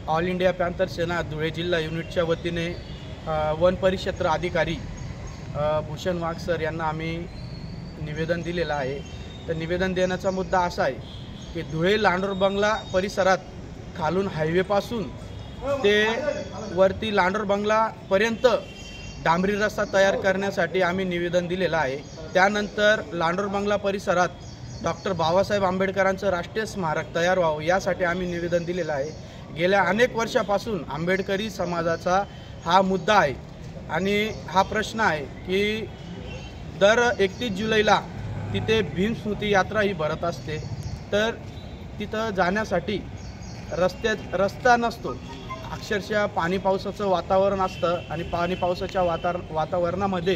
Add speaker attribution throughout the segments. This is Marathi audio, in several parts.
Speaker 1: ऑल इंडिया पॅन्थर सेना धुळे जिल्हा युनिटच्या वतीने वन परिक्षेत्र अधिकारी भूषण वाघ सर यांना आम्ही निवेदन दिलेलं आहे। तर निवेदन देण्याचा मुद्दा असा आहे की धुळे लांडोर बंगला परिसरात खालून हायवेपासून ते वरती लांडोर बंगलापर्यंत डांबरी रस्ता तयार करण्यासाठी आम्ही निवेदन दिलेलं आहे। त्यानंतर लांडोर बंगला परिसरात डॉक्टर बाबासाहेब आंबेडकरांचं राष्ट्रीय स्मारक तयार व्हावं यासाठी आम्ही निवेदन दिलेलं आहे। गेल्या अनेक वर्षापासून आंबेडकरी समाजाचा हा मुद्दा आहे आणि हा प्रश्न आहे की दर 31 जुलैला तिथे भीमस्मृती यात्रा ही भरत असते। तर तिथं जाण्यासाठी रस्ता नसतो, अक्षरशः पाणी पावसाचं वातावरण असतं आणि पाणी पावसाच्या वातावरणामध्ये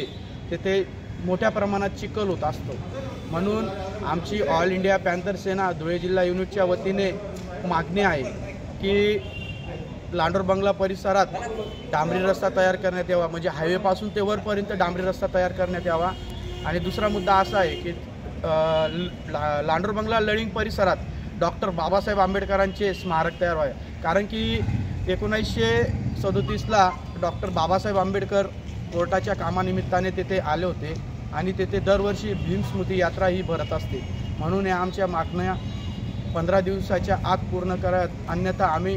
Speaker 1: तिथे मोठ्या प्रमाणात चिखल होत असतो। म्हणून आमची ऑल इंडिया पॅन्थर सेना धुळे जिल्हा युनिटच्या वतीने मागणी आहे की लांडोर बंगला परिसरात डांबरी रस्ता तयार करण्यात यावा, म्हणजे हायवेपासून ते वरपर्यंत डांबरी रस्ता तयार करण्यात यावा। आणि दुसरा मुद्दा असा आहे की लांडोर बंगला लळिंग परिसरात डॉक्टर बाबासाहेब आंबेडकरांचे स्मारक तयार व्हावे, कारण की 1937ला डॉक्टर बाबासाहेब आंबेडकर कोर्टाच्या कामानिमित्ताने तेथे आले होते आणि तेथे दरवर्षी भीमस्मृती यात्रा ही भरत असते। म्हणून या आमच्या मागण्या 15 दिवसाच्या आत पूर्ण करा, अन्यथा आम्ही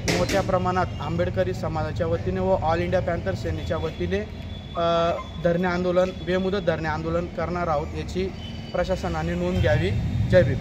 Speaker 1: मोठ्या प्रमाणात आंबेडकरी समाजाच्या वतीने व ऑल इंडिया पॅन्थर सेनेच्या वतीने धरणे आंदोलन, बेमुदत धरणे आंदोलन करणार आहोत, याची प्रशासनाने नोंद घ्यावी। जय भीम।